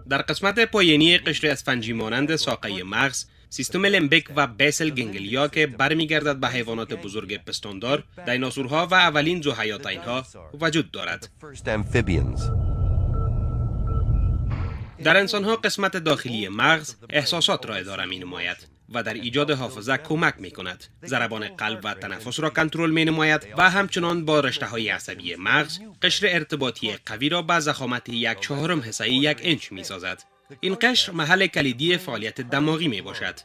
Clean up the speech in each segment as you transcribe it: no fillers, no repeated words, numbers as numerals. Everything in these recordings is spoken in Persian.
در قسمت پایینی قشر اسفنجی مانند ساقه مغز، سیستم لیمبیک و بیسل گنگلیا که برمیگردد به حیوانات بزرگ پستاندار، دیناسورها و اولین ذوحیاتین‌ها وجود دارد. در انسان‌ها قسمت داخلی مغز احساسات را اداره می‌نماید و در ایجاد حافظه کمک می‌کند. ضربان قلب و تنفس را کنترل می‌نماید و همچنان با رشته‌های عصبی مغز قشر ارتباطی قوی را به ضخامت 1/4 حصه 1 اینچ می‌سازد. این قشر محل کلیدی فعالیت دماغی می‌باشد.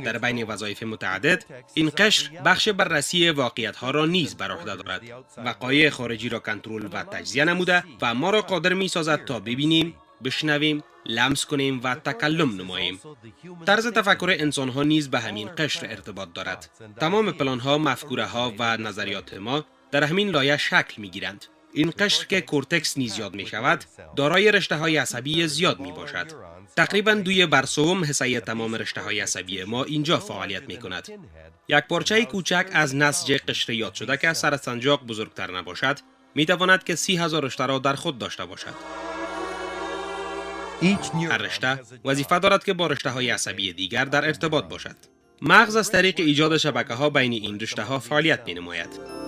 در بین وظایف متعدد، این قشر بخش بررسی واقعیت‌ها را نیز بر عهده دارد. وقایع خارجی را کنترل و تجزیه نموده و ما را قادر می‌سازد تا ببینیم، بشنویم، لمس کنیم و تکلم نماییم. طرز تفکر انسان‌ها نیز به همین قشر ارتباط دارد. تمام پلان‌ها، مفکوره‌ها و نظریات ما در همین لایه شکل می‌گیرند. این قشر که کورتکس نیز یاد می شود، دارای رشته‌های عصبی زیاد می باشد. تقریباً 2/3 حصه تمام رشته‌های عصبی ما اینجا فعالیت می کند. یک پارچه کوچک از نسج قشر یاد شده که سر سنجاق بزرگتر نباشد، می تواند که 30,000 رشته را در خود داشته باشد. هر رشته وظیفه دارد که با رشته‌های عصبی دیگر در ارتباط باشد. مغز از طریق ایجاد شبکه‌ها بین این رشته‌ها فعالیت می نماید.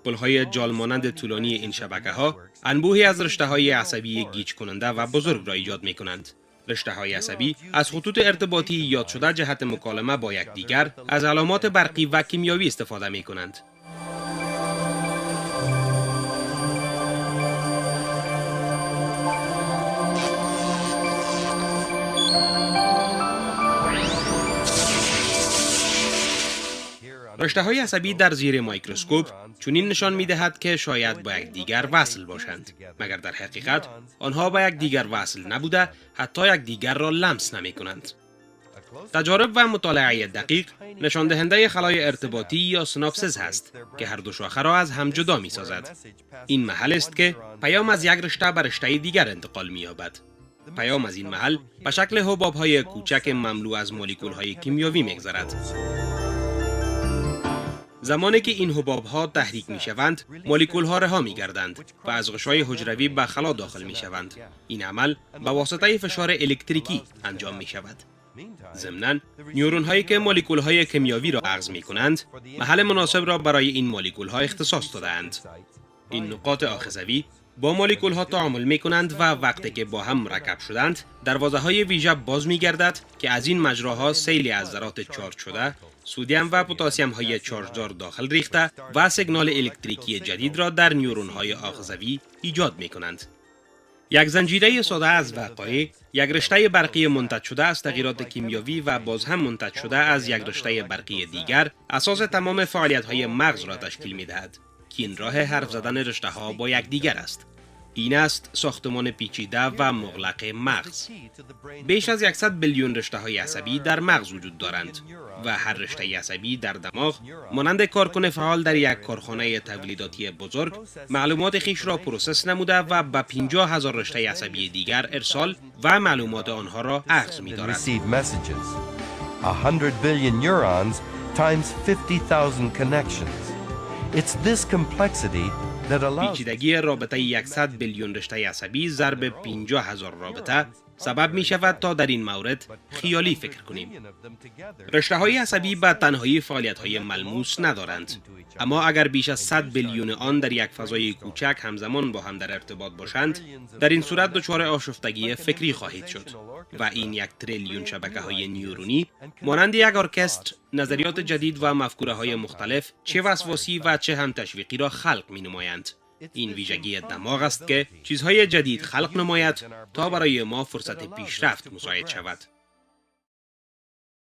پل‌های جال مانند طولانی این شبکه‌ها انبوهی از رشته‌های عصبی گیج کننده و بزرگ را ایجاد می‌کنند. رشته‌های عصبی از خطوط ارتباطی یاد شده جهت مکالمه با یکدیگر از علامات برقی و کیمیاوی استفاده می‌کنند. رشته‌های عصبی در زیر میکروسکوپ چنین نشان می‌دهد که شاید با یکدیگر وصل باشند، مگر در حقیقت آنها با یکدیگر وصل نبوده، حتی یکدیگر را لمس نمی‌کنند. تجارب و مطالعه دقیق نشان دهنده خلایا ارتباطی یا سیناپسز هست که هر دو شاخه را از هم جدا می‌سازد. این محل است که پیام از یک رشته به رشته دیگر انتقال می‌یابد. پیام از این محل به شکل حباب‌های کوچک مملو از مولکول‌های کیمیاوی می‌گذرد. زمانی که این حباب‌ها تحریک می‌شوند، مولکول‌ها رها می‌گردند و از غشای حجروی به خلا داخل می‌شوند. این عمل به واسطه فشار الکتریکی انجام می‌شود. ضمناً، نیورون‌هایی که مولکول‌های کیمیاوی را اخذ می‌کنند، محل مناسب را برای این مولکول‌ها اختصاص داده‌اند. این نقاط آخذوی با مولکول‌ها تعامل می‌کنند و وقتی که با هم مرکب شدند، دروازه‌های ویژه باز می‌گردد که از این مجراها سیلی از ذرات چارج شده، سدیم و پتاسیم های چارجدار داخل ریخته و سیگنال الکتریکی جدید را در نیورون‌های آخذوی ایجاد می‌کنند. یک زنجیره ساده از وقایع، یک رشته برقی منتج شده از تغییرات کیمیاوی و باز هم منتج شده از یک رشته برقی دیگر، اساس تمام فعالیت‌های مغز را تشکیل می‌دهد که این راه حرف زدن رشته‌ها با یکدیگر است. این است ساختمان پیچیده و مغلق مغز. بیش از 100 بیلیون رشته‌های عصبی در مغز وجود دارند و هر رشته عصبی در دماغ مانند کارکن فعال در یک کارخانه تولیداتی بزرگ معلومات خویش را پروسس نموده و به 50,000 رشته عصبی دیگر ارسال و معلومات آنها را اخذ می‌دارد. 100 billion neurons times 50,000 connections. It's this complexity پیچیدگی رابطه 100 بیلیون رشته عصبی ضرب 50,000 رابطه سبب می شود تا در این مورد خیالی فکر کنیم. رشته های عصبی به تنهایی فعالیت های ملموس ندارند، اما اگر بیش از 100 بیلیون آن در یک فضای کوچک همزمان با هم در ارتباط باشند، در این صورت دچار آشفتگی فکری خواهید شد و این 1 تریلیون شبکه های نیورونی مانند یک ارکستر نظریات جدید و مفکوره های مختلف چه وسواسی و چه هم تشویقی را خلق می نمایند. این ویژگی دماغ است که چیزهای جدید خلق نماید تا برای ما فرصت پیشرفت مساعد شود.